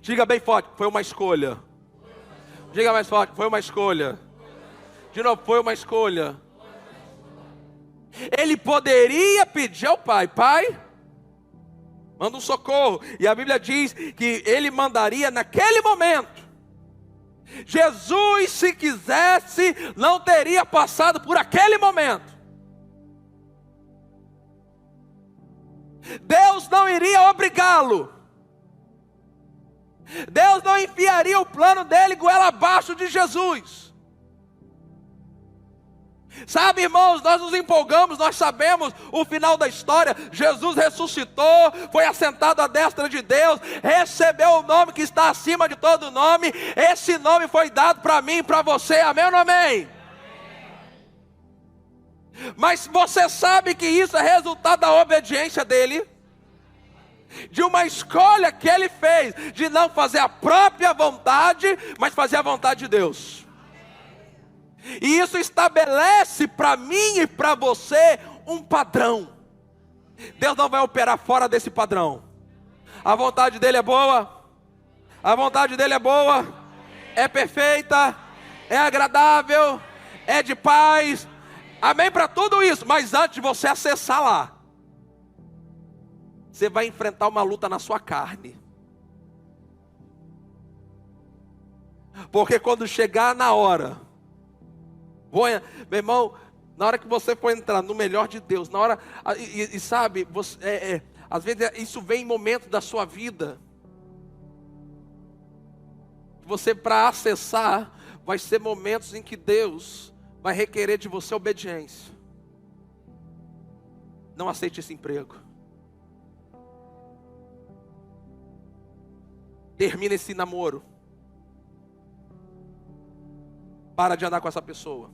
Diga bem forte, foi uma escolha. Diga mais forte, foi uma escolha. De novo, foi uma escolha. Ele poderia pedir ao Pai: Pai, manda um socorro. E a Bíblia diz que ele mandaria naquele momento. Jesus, se quisesse, não teria passado por aquele momento. Deus não iria obrigá-lo. Deus não enfiaria o plano dele goela abaixo de Jesus. Sabe, irmãos, nós nos empolgamos, nós sabemos o final da história. Jesus ressuscitou, foi assentado à destra de Deus, recebeu o nome que está acima de todo nome. Esse nome foi dado para mim e para você, amém ou não amém? Mas você sabe que isso é resultado da obediência dele? De uma escolha que ele fez, de não fazer a própria vontade, mas fazer a vontade de Deus. E isso estabelece para mim e para você um padrão. Deus não vai operar fora desse padrão. A vontade dele é boa. A vontade dele é boa. É perfeita. É agradável. É de paz. Amém para tudo isso. Mas antes de você acessar lá, você vai enfrentar uma luta na sua carne. Porque quando chegar na hora, meu irmão, na hora que você for entrar no melhor de Deus, na hora, e sabe, você, às vezes isso vem em momentos da sua vida, você, para acessar, vai ser momentos em que Deus vai requerer de você obediência. Não aceite esse emprego. Termina esse namoro. Para de andar com essa pessoa.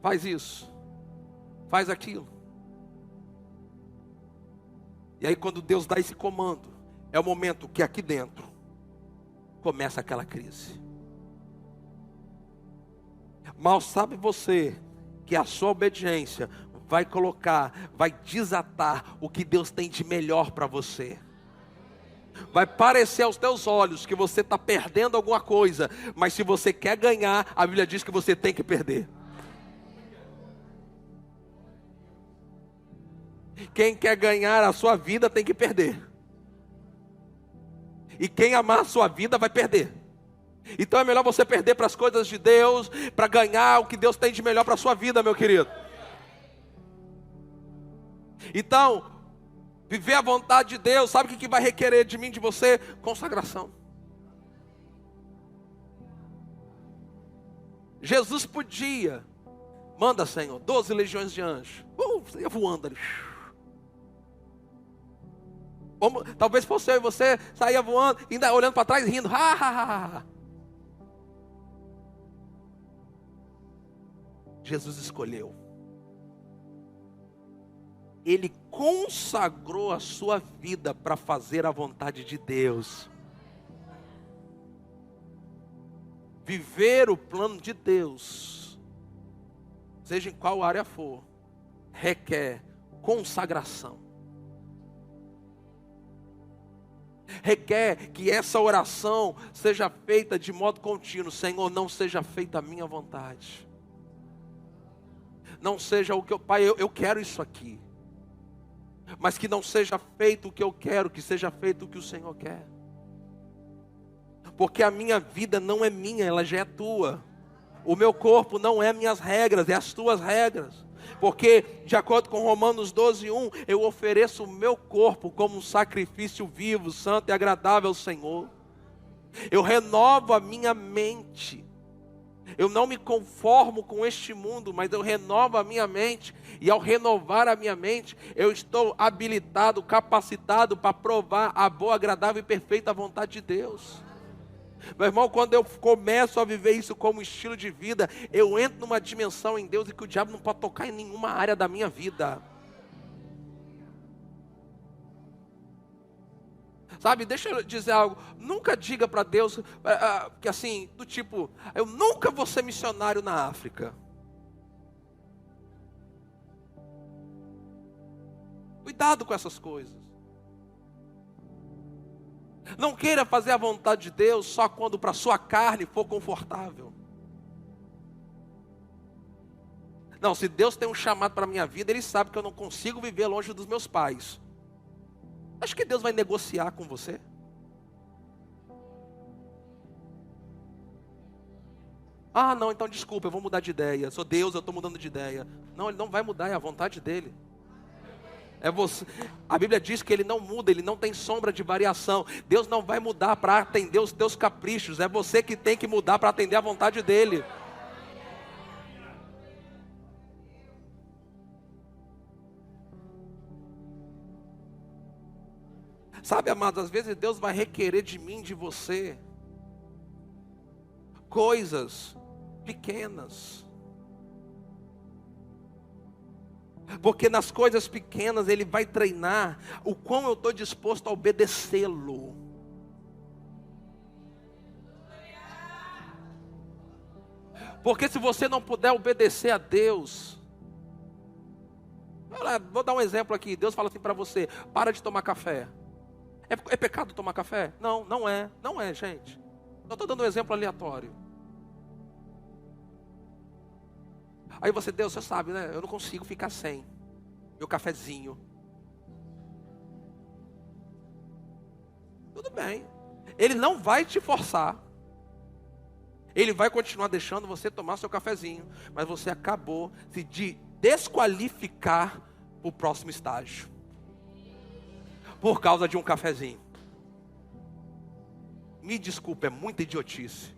Faz isso. Faz aquilo. E aí quando Deus dá esse comando, é o momento que aqui dentro começa aquela crise. Mal sabe você que a sua obediência vai desatar o que Deus tem de melhor para você. Vai parecer aos teus olhos que você está perdendo alguma coisa, mas se você quer ganhar, a Bíblia diz que você tem que perder. Quem quer ganhar a sua vida tem que perder. E quem amar a sua vida vai perder. Então é melhor você perder para as coisas de Deus, para ganhar o que Deus tem de melhor para a sua vida, meu querido. Então, viver a vontade de Deus, sabe o que vai requerer de mim, de você? Consagração. Jesus podia, manda, Senhor, 12 legiões de anjos. Você ia voando ali. Talvez fosse eu e você, saía voando, ainda olhando para trás, rindo. Jesus escolheu. Ele consagrou a sua vida para fazer a vontade de Deus. Viver o plano de Deus, seja em qual área for, requer consagração. Requer que essa oração seja feita de modo contínuo. Senhor, não seja feita a minha vontade. Não seja o que eu... Pai, eu quero isso aqui. Mas que não seja feito o que eu quero, que seja feito o que o Senhor quer. Porque a minha vida não é minha, ela já é tua. O meu corpo não é minhas regras, é as tuas regras. Porque, de acordo com Romanos 12:1, eu ofereço o meu corpo como um sacrifício vivo, santo e agradável ao Senhor. Eu renovo a minha mente. Eu não me conformo com este mundo, mas eu renovo a minha mente. E ao renovar a minha mente, eu estou habilitado, capacitado para provar a boa, agradável e perfeita vontade de Deus. Meu irmão, quando eu começo a viver isso como estilo de vida, eu entro numa dimensão em Deus em que o diabo não pode tocar em nenhuma área da minha vida. Sabe, deixa eu dizer algo. Nunca diga para Deus que assim, do tipo, eu nunca vou ser missionário na África. Cuidado com essas coisas. Não queira fazer a vontade de Deus só quando para sua carne for confortável. Não, se Deus tem um chamado para a minha vida, Ele sabe que eu não consigo viver longe dos meus pais. Acho que Deus vai negociar com você? Ah, não, então desculpa, eu vou mudar de ideia. Sou Deus, eu estou mudando de ideia. Não, Ele não vai mudar, é a vontade dEle. É você. A Bíblia diz que Ele não muda, Ele não tem sombra de variação. Deus não vai mudar para atender os teus caprichos. É você que tem que mudar para atender a vontade dEle. Sabe, amados, às vezes Deus vai requerer de mim, de você, coisas pequenas. Porque nas coisas pequenas Ele vai treinar o quão eu estou disposto a obedecê-lo. Porque se você não puder obedecer a Deus, vou dar um exemplo aqui. Deus fala assim para você: para de tomar café. É pecado tomar café? Não, não é. Não é, gente. Eu estou dando um exemplo aleatório. Aí você, Deus, você sabe, né? Eu não consigo ficar sem meu cafezinho. Tudo bem. Ele não vai te forçar. Ele vai continuar deixando você tomar seu cafezinho. Mas você acabou de desqualificar para o próximo estágio. Por causa de um cafezinho. Me desculpe, é muita idiotice.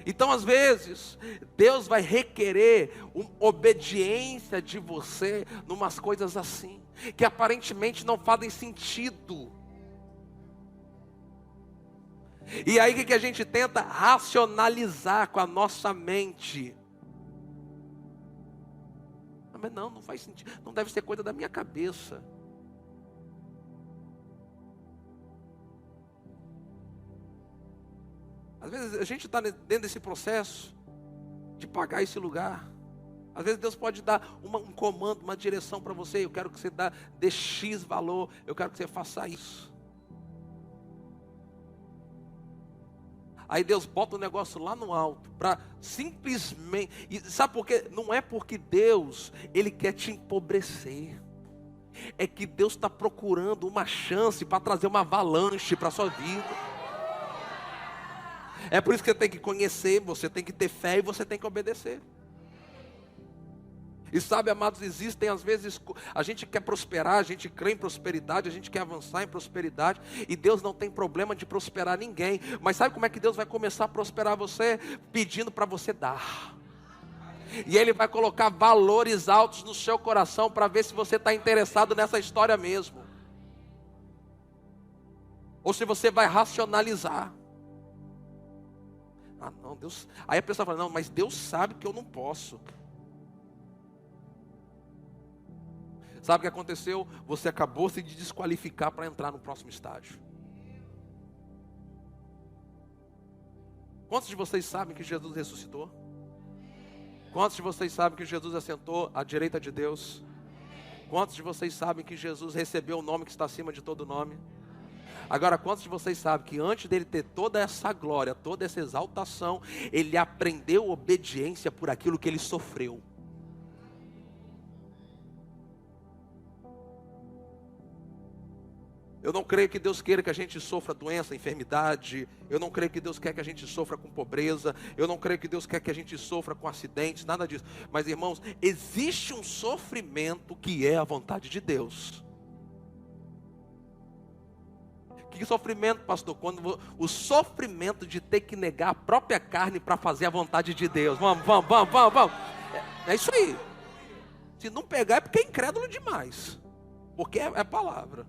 Então, às vezes, Deus vai requerer uma obediência de você numas coisas assim, que aparentemente não fazem sentido. E aí o que a gente tenta? Racionalizar com a nossa mente. Mas não faz sentido, não deve ser coisa da minha cabeça. Às vezes a gente está dentro desse processo de pagar esse lugar. Às vezes Deus pode dar um comando, uma direção para você. Eu quero que você dê X valor, eu quero que você faça isso. Aí Deus bota o negócio lá no alto, para simplesmente... E sabe por quê? Não é porque Deus, Ele quer te empobrecer. É que Deus está procurando uma chance para trazer uma avalanche para a sua vida. É por isso que você tem que conhecer, você tem que ter fé e você tem que obedecer. E sabe, amados, existem às vezes, a gente quer prosperar, a gente crê em prosperidade, a gente quer avançar em prosperidade, e Deus não tem problema de prosperar ninguém. Mas sabe como é que Deus vai começar a prosperar você? Pedindo para você dar. E Ele vai colocar valores altos no seu coração para ver se você está interessado nessa história mesmo. Ou se você vai racionalizar. Ah, não, Deus. Aí a pessoa fala: não, mas Deus sabe que eu não posso. Sabe o que aconteceu? Você acabou de desqualificar para entrar no próximo estágio. Quantos de vocês sabem que Jesus ressuscitou? Quantos de vocês sabem que Jesus assentou à direita de Deus? Quantos de vocês sabem que Jesus recebeu o nome que está acima de todo nome? Agora, quantos de vocês sabem que antes dele ter toda essa glória, toda essa exaltação, ele aprendeu obediência por aquilo que ele sofreu? Eu não creio que Deus queira que a gente sofra doença, enfermidade. Eu não creio que Deus quer que a gente sofra com pobreza. Eu não creio que Deus quer que a gente sofra com acidentes, nada disso. Mas, irmãos, existe um sofrimento que é a vontade de Deus. Que sofrimento, pastor? Quando o sofrimento de ter que negar a própria carne para fazer a vontade de Deus. Vamos. É isso aí. Se não pegar é porque é incrédulo demais. Porque é palavra.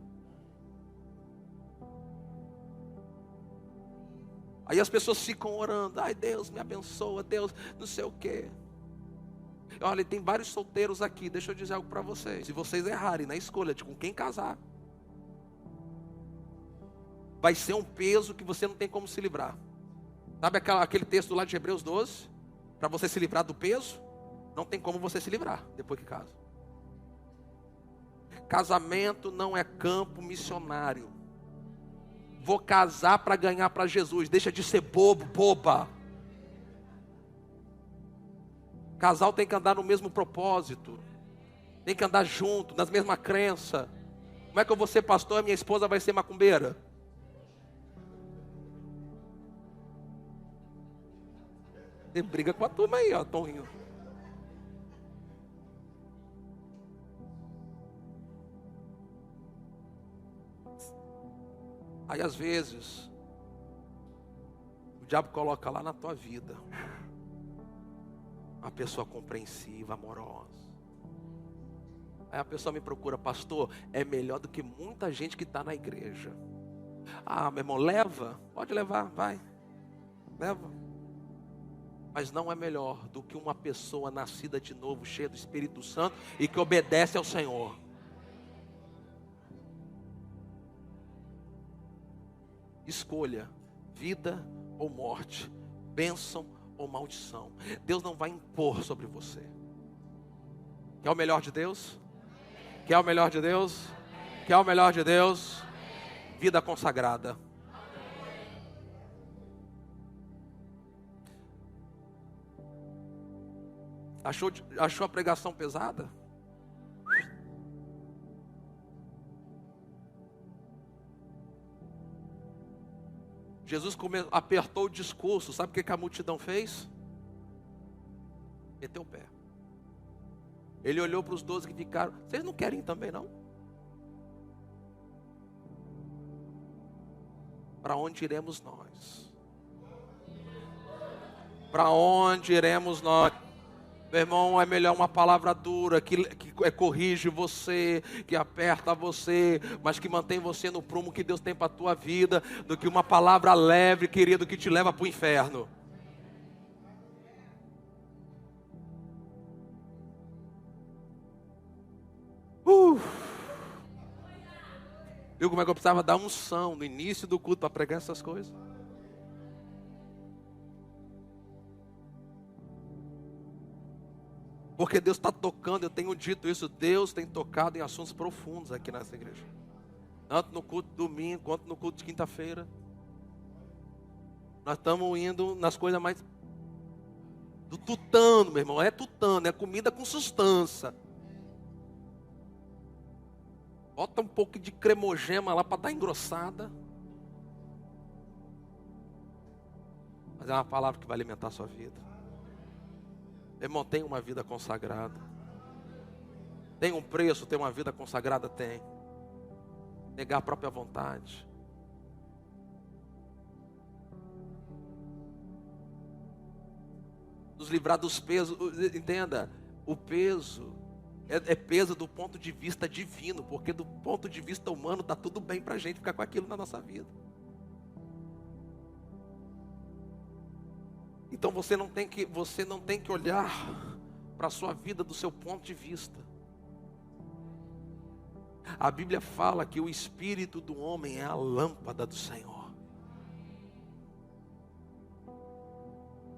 Aí as pessoas ficam orando, ai Deus me abençoa, Deus não sei o quê. Olha, tem vários solteiros aqui, deixa eu dizer algo para vocês. Se vocês errarem na escolha de com quem casar, vai ser um peso que você não tem como se livrar. Sabe aquele texto lá de Hebreus 12? Para você se livrar do peso, não tem como você se livrar depois que casa. Casamento não é campo missionário. Vou casar para ganhar para Jesus. Deixa de ser bobo, boba. Casal tem que andar no mesmo propósito. Tem que andar junto, nas mesmas crenças. Como é que eu vou ser pastor e minha esposa vai ser macumbeira? Você briga com a turma aí, ó, estão rindo. Aí às vezes, o diabo coloca lá na tua vida uma pessoa compreensiva, amorosa. Aí a pessoa me procura, pastor, é melhor do que muita gente que está na igreja. Ah, meu irmão, leva, pode levar, vai, leva. Mas não é melhor do que uma pessoa nascida de novo, cheia do Espírito Santo e que obedece ao Senhor. Escolha, vida ou morte, bênção ou maldição. Deus não vai impor sobre você. Quer o melhor de Deus? Quer o melhor de Deus? Quer o melhor de Deus? Vida consagrada. Achou a pregação pesada? Jesus apertou o discurso. Sabe o que a multidão fez? Meteu o pé. Ele olhou para os 12 que ficaram. Vocês não querem ir também, não? Para onde iremos nós? Para onde iremos nós? Meu irmão, é melhor uma palavra dura, que corrige você, que aperta você, mas que mantém você no prumo que Deus tem para a tua vida, do que uma palavra leve, querido, que te leva para o inferno. Viu como é que eu precisava dar unção no início do culto para pregar essas coisas? Porque Deus está tocando, eu tenho dito isso, Deus tem tocado em assuntos profundos aqui nessa igreja. Tanto no culto de domingo, quanto no culto de quinta-feira. Nós estamos indo nas coisas mais do tutano, meu irmão. É tutano, é comida com sustância. Bota um pouco de cremogema lá para dar engrossada. Mas é uma palavra que vai alimentar a sua vida. Irmão, tem uma vida consagrada. Tem um preço, tem uma vida consagrada? Tem. Negar a própria vontade. Nos livrar dos pesos. Entenda, o peso é peso do ponto de vista divino. Porque do ponto de vista humano está tudo bem para a gente ficar com aquilo na nossa vida. Então você não tem que olhar para a sua vida do seu ponto de vista. A Bíblia fala que o espírito do homem é a lâmpada do Senhor.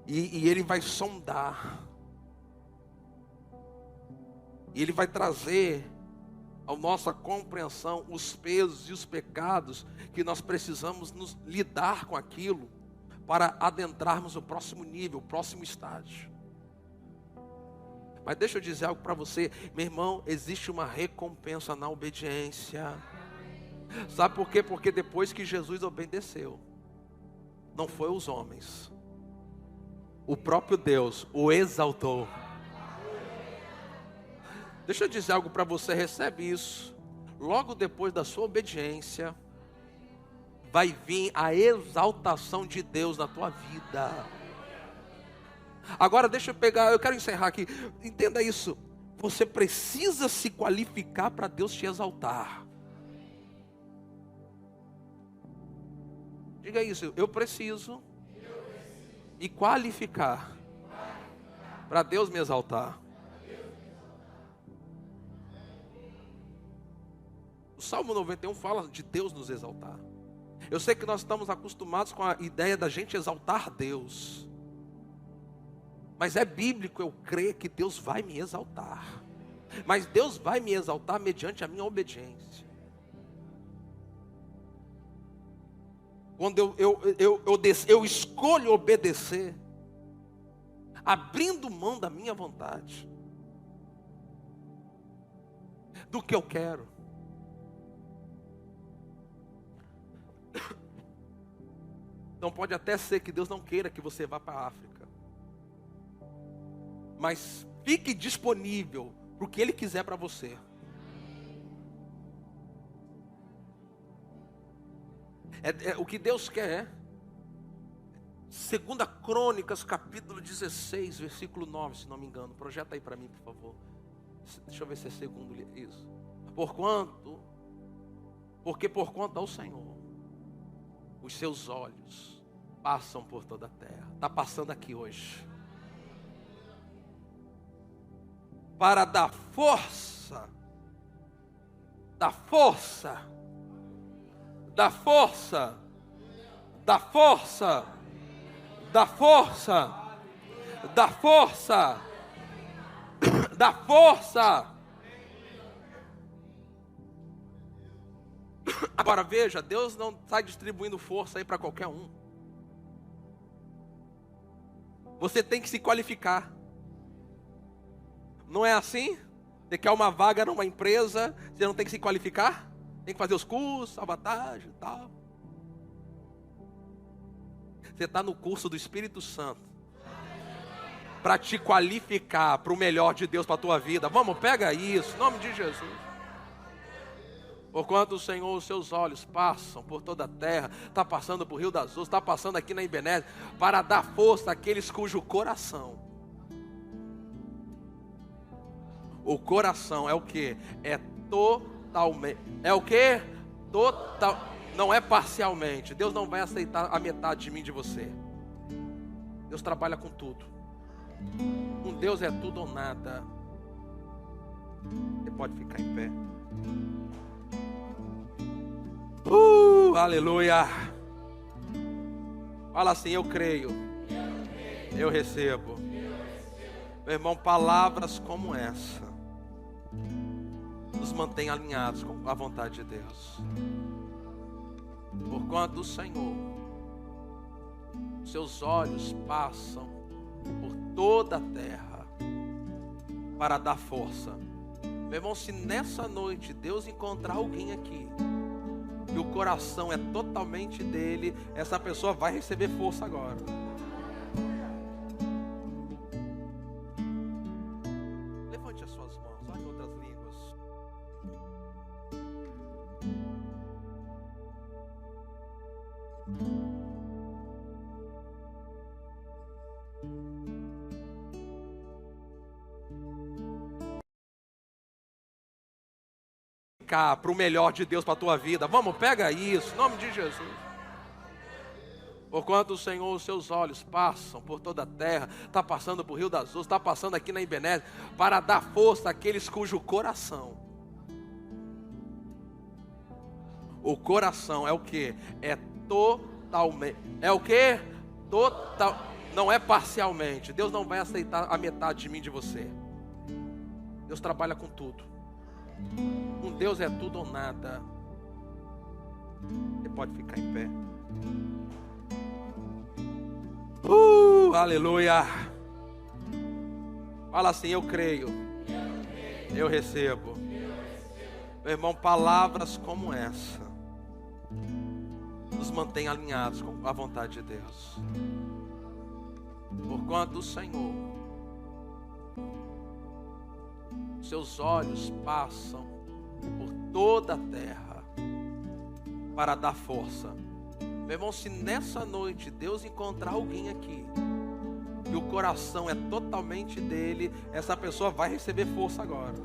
E ele vai sondar. E ele vai trazer à nossa compreensão os pesos e os pecados que nós precisamos nos lidar com aquilo, para adentrarmos o próximo nível, o próximo estágio. Mas deixa eu dizer algo para você, meu irmão, existe uma recompensa na obediência. Sabe por quê? Porque depois que Jesus obedeceu, não foi os homens, o próprio Deus o exaltou. Deixa eu dizer algo para você, recebe isso. Logo depois da sua obediência, vai vir a exaltação de Deus na tua vida. Agora eu quero encerrar aqui. Entenda isso. Você precisa se qualificar para Deus te exaltar. Diga isso, eu preciso me qualificar para Deus me exaltar. O Salmo 91 fala de Deus nos exaltar. Eu sei que nós estamos acostumados com a ideia da gente exaltar Deus. Mas é bíblico eu crer que Deus vai me exaltar. Mas Deus vai me exaltar mediante a minha obediência. Quando eu escolho obedecer, abrindo mão da minha vontade, do que eu quero. Então pode até ser que Deus não queira que você vá para a África, mas fique disponível para o que Ele quiser para você. O que Deus quer. 2 Crônicas, capítulo 16, versículo 9, se não me engano. Projeta aí para mim, por favor. Deixa eu ver se é segundo isso. Porque por conta ao Senhor, os seus olhos passam por toda a terra. Está passando aqui hoje. Para dar força, dar força, dar força, dar força, dar força, dar força, dar força. Agora veja, Deus não está distribuindo força aí para qualquer um. Você tem que se qualificar. Não é assim? Você quer uma vaga numa empresa, você não tem que se qualificar? Tem que fazer os cursos, salvatagem e tal. Você está no curso do Espírito Santo para te qualificar para o melhor de Deus para a tua vida. Vamos, pega isso, em nome de Jesus. Porquanto o Senhor, os seus olhos passam por toda a terra, está passando por Rio das Ostras, está passando aqui na Ebenezer, para dar força àqueles cujo coração. O coração é o que? É totalmente. É o que? Total. Não é parcialmente. Deus não vai aceitar a metade de mim, de você. Deus trabalha com tudo. Com Deus é tudo ou nada. Você pode ficar em pé. Aleluia. Fala assim: eu creio. Eu recebo. Meu irmão, palavras como essa nos mantém alinhados com a vontade de Deus. Porquanto o Senhor, seus olhos passam por toda a terra para dar força. Meu irmão, se nessa noite Deus encontrar alguém aqui e o coração é totalmente dele, essa pessoa vai receber força agora. Levante as suas mãos, olhe em outras línguas. Para o melhor de Deus para a tua vida. Vamos, pega isso, em nome de Jesus. Porquanto o Senhor, os seus olhos passam por toda a terra, está passando por Rio das Ostras, está passando aqui na Ebenezer, para dar força àqueles cujo coração. O coração é o que? É totalmente. É o que? Total. Não é parcialmente. Deus não vai aceitar a metade de mim, de você. Deus trabalha com tudo. Com Deus é tudo ou nada. Você pode ficar em pé. Aleluia. Fala assim: eu creio. Eu recebo. Meu irmão, palavras como essa nos mantém alinhados com a vontade de Deus. Porquanto o Senhor, seus olhos passam por toda a terra para dar força. Meu irmão, se nessa noite Deus encontrar alguém aqui e o coração é totalmente dele, essa pessoa vai receber força agora.